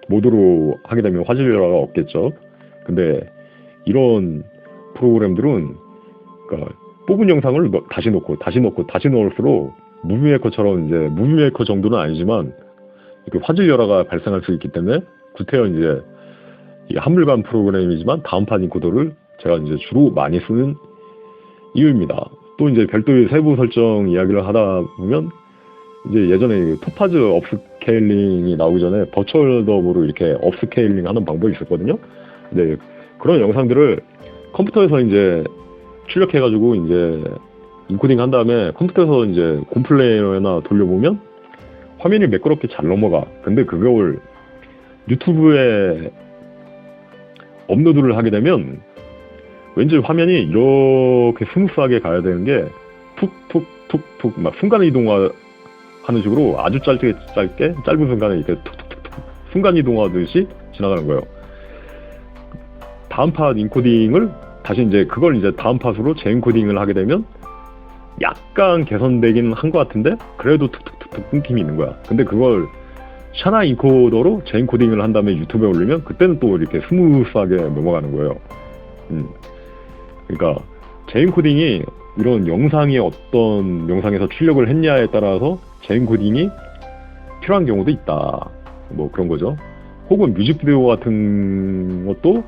모드로 하게 되면 화질열화가 없겠죠. 근데 이런 프로그램들은 그러니까 뽑은 영상을 다시 넣고 다시 넣을수록 무비메이커처럼 이제 무비메이커 정도는 아니지만 이렇게 화질열화가 발생할 수 있기 때문에 구태여 이제 이 한물간 프로그램이지만 다음판 인코더를 제가 이제 주로 많이 쓰는 이유입니다. 또 이제 별도의 세부 설정 이야기를 하다 보면 이제 예전에 토파즈 업스케일링이 나오기 전에 버추얼 더브로 이렇게 업스케일링 하는 방법이 있었거든요. 근데 그런 영상들을 컴퓨터에서 이제 출력해가지고 이제 인코딩 한 다음에 컴퓨터에서 이제 곰플레이어나 돌려보면 화면이 매끄럽게 잘 넘어가. 근데 그걸 유튜브에 업로드를 하게 되면 왠지 화면이 이렇게 스무스하게 가야 되는 게 툭툭툭툭 막 순간 이동하는 식으로 아주 짧은 순간에 이렇게 툭툭툭툭 순간 이동하듯이 지나가는 거예요. 다음 팟 인코딩을 다시 이제 그걸 이제 다음 팟으로 재인코딩을 하게 되면 약간 개선되긴 한 것 같은데 그래도 툭툭툭툭 끊김이 있는 거야. 근데 그걸 샤나 인코더로 재인코딩을 한 다음에 유튜브에 올리면 그때는 또 이렇게 스무스하게 넘어가는 거예요. 그러니까 재인코딩이 이런 영상이 어떤 영상에서 출력을 했냐에 따라서 재인코딩이 필요한 경우도 있다. 뭐 그런 거죠. 혹은 뮤직비디오 같은 것도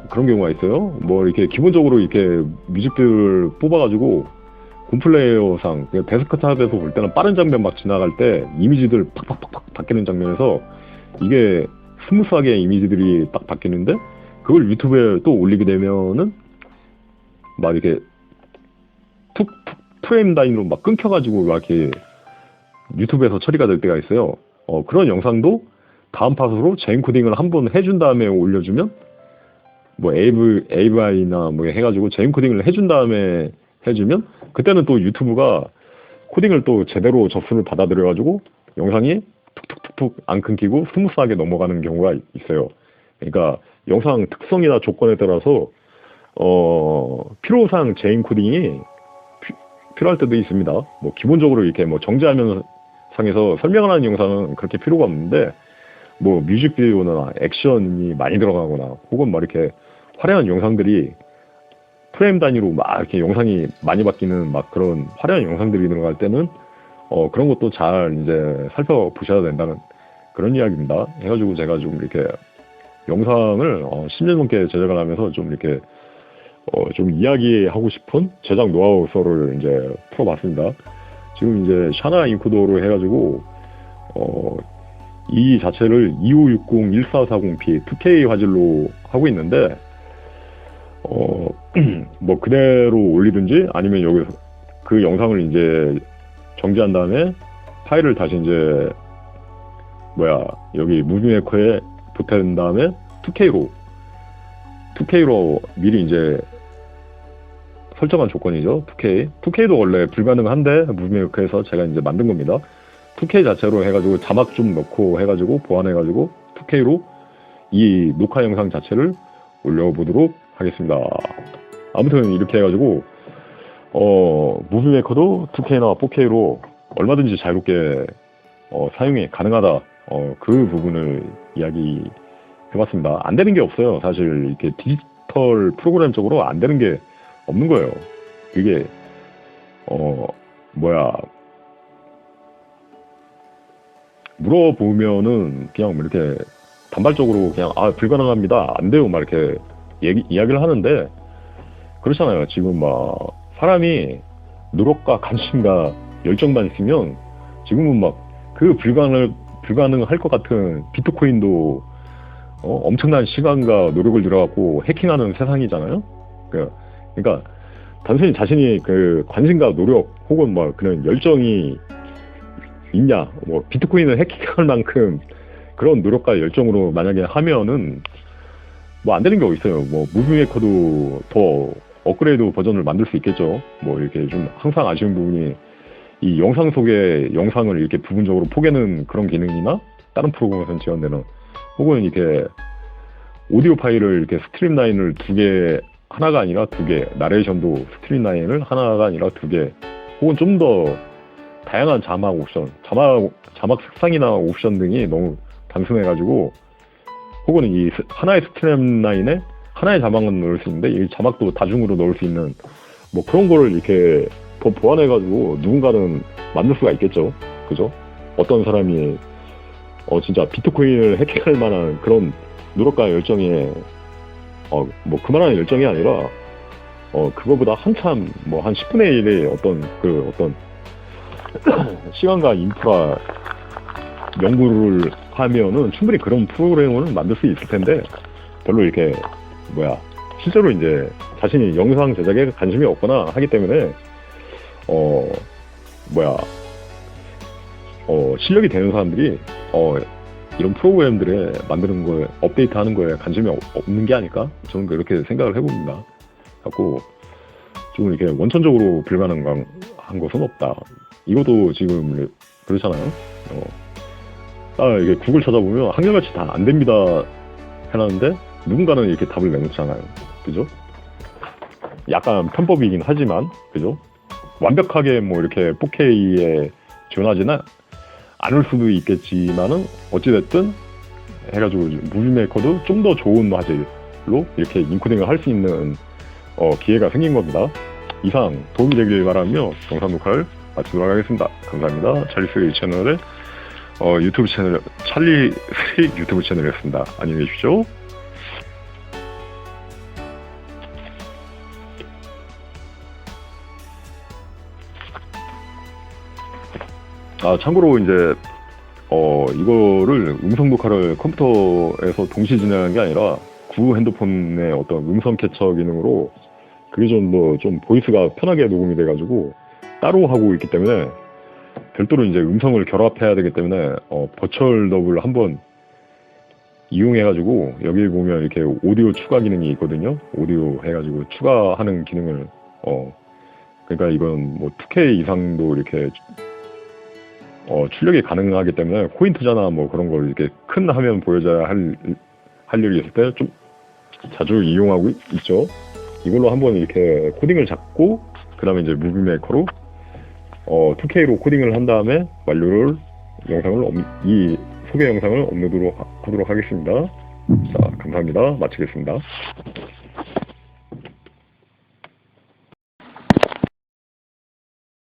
그런 경우가 있어요. 뭐 이렇게 기본적으로 이렇게 뮤직비디오를 뽑아가지고 곰플레이어상 데스크탑에서 볼 때는 빠른 장면 막 지나갈 때 이미지들 팍팍팍팍 바뀌는 장면에서 이게 스무스하게 이미지들이 딱 바뀌는데 그걸 유튜브에 또 올리게 되면은 막 이렇게 툭툭 프레임 단위로 막 끊겨가지고 막 이렇게 유튜브에서 처리가 될 때가 있어요. 그런 영상도 다음 팟으로 재인코딩을 한번 해준 다음에 올려주면 뭐 AVI나 뭐 해가지고 재인코딩을 해준 다음에 해주면 그때는 또 유튜브가 코딩을 또 제대로 접수를 받아들여가지고 영상이 툭툭툭툭 안 끊기고 스무스하게 넘어가는 경우가 있어요. 그러니까 영상 특성이나 조건에 따라서 필요상 재인코딩이 필요할 때도 있습니다. 뭐 기본적으로 이렇게 뭐 정지화면 상에서 설명을 하는 영상은 그렇게 필요가 없는데 뭐 뮤직비디오나 액션이 많이 들어가거나 혹은 막 이렇게 화려한 영상들이 프레임 단위로 막 이렇게 영상이 많이 바뀌는 막 그런 화려한 영상들이 들어갈 때는 그런 것도 잘 이제 살펴보셔야 된다는 그런 이야기입니다. 해가지고 제가 좀 이렇게 영상을 10년 넘게 제작을 하면서 좀 이렇게 좀 이야기하고 싶은 제작 노하우서를 이제 풀어봤습니다. 지금 이제 샤나 인코더로 해가지고 이 자체를 2560-1440p 2K 화질로 하고 있는데 뭐 그대로 올리든지 아니면 여기서 그 영상을 이제 정지한 다음에 파일을 다시 이제 여기 무비메이커에 보탠 다음에 2K로 미리 이제 설정한 조건이죠. 2K도 원래 불가능한데 무비메이커에서 제가 이제 만든 겁니다. 2K 자체로 해가지고 자막 좀 넣고 해가지고 보완해가지고 2K로 이 녹화 영상 자체를 올려보도록 하겠습니다. 아무튼 이렇게 해가지고 무비메이커도 2K나 4K로 얼마든지 자유롭게 사용이 가능하다. 그 부분을 이야기를 해봤습니다. 안 되는 게 없어요. 사실 이렇게 디지털 프로그램적으로 안 되는 게 없는 거예요. 그게 어 뭐야 물어보면은 그냥 뭐 이렇게 단발적으로 그냥 불가능합니다. 안 돼요. 막 이렇게 이야기를 하는데 그렇잖아요. 지금 막 사람이 노력과 관심과 열정만 있으면 지금은 막 그 불가능할 것 같은 비트코인도 엄청난 시간과 노력을 들여갖고 해킹하는 세상이잖아요. 그러니까 단순히 자신이 그 관심과 노력 혹은 뭐 그런 열정이 있냐, 뭐 비트코인을 해킹할 만큼 그런 노력과 열정으로 만약에 하면은 뭐 안 되는 게 어딨어요. 뭐 무비메이커도 더 업그레이드 버전을 만들 수 있겠죠. 뭐 이렇게 좀 항상 아쉬운 부분이 이 영상 속에 영상을 이렇게 부분적으로 포개는 그런 기능이나 다른 프로그램에서 지원되는 혹은 이렇게 오디오 파일을 이렇게 스트림라인을 두 개, 하나가 아니라 두 개, 나레이션도 스트림라인을 하나가 아니라 두 개, 혹은 좀 더 다양한 자막 옵션, 자막 색상이나 옵션 등이 너무 단순해가지고, 혹은 이 하나의 스트림라인에 하나의 자막만 넣을 수 있는데 이 자막도 다중으로 넣을 수 있는 뭐 그런 거를 이렇게 더 보완해가지고 누군가는 만들 수가 있겠죠. 그죠? 어떤 사람이 진짜 비트코인을 해킹할 만한 그런 노력과 열정에 뭐 그만한 열정이 아니라 그거보다 한참 뭐 한 10분의 1의 어떤 시간과 인프라 연구를 하면은 충분히 그런 프로그램을 만들 수 있을 텐데 별로 이렇게 실제로 이제 자신이 영상 제작에 관심이 없거나 하기 때문에 실력이 되는 사람들이 이런 프로그램들에 만드는 거에 업데이트하는 거에 관심이 없는 게 아닐까? 저는 그렇게 생각을 해봅니다. 갖고 좀 이렇게 원천적으로 불가능한 것은 없다. 이것도 지금 그렇잖아요. 이게 구글 찾아보면 한결같이 다 안 됩니다 해놨는데 누군가는 이렇게 답을 내놓잖아요. 그죠? 약간 편법이긴 하지만, 그죠? 완벽하게 뭐 이렇게 4K에 지원하지는 않을 수도 있겠지만은 어찌됐든 해가지고 무비메이커도 좀 더 좋은 화질로 이렇게 인코딩을 할 수 있는 기회가 생긴 겁니다. 이상 도움이 되길 바라며 영상 녹화를 마치도록 하겠습니다. 감사합니다. 찰리3 채널의 유튜브 채널 찰리3 유튜브 채널이었습니다. 안녕히 계십시오. 참고로 이제 이거를 음성 녹화를 컴퓨터에서 동시 진행하는 게 아니라 구 핸드폰의 어떤 음성 캡처 기능으로 그게 좀 보이스가 편하게 녹음이 돼가지고 따로 하고 있기 때문에 별도로 이제 음성을 결합해야 되기 때문에 버추얼 더블 한번 이용해가지고 여기 보면 이렇게 오디오 추가 기능이 있거든요. 오디오 해가지고 추가하는 기능을 그러니까 이건 뭐 2K 이상도 이렇게 출력이 가능하기 때문에 코인 투자나 뭐 그런 걸 이렇게 큰 화면 보여줘야 할 일이 있을 때 좀 자주 이용하고 있죠. 이걸로 한번 이렇게 코딩을 잡고 그 다음에 이제 무비메이커로 2K로 코딩을 한 다음에 완료를 이 소개 영상을 업로드로 하도록 하겠습니다. 자, 감사합니다. 마치겠습니다.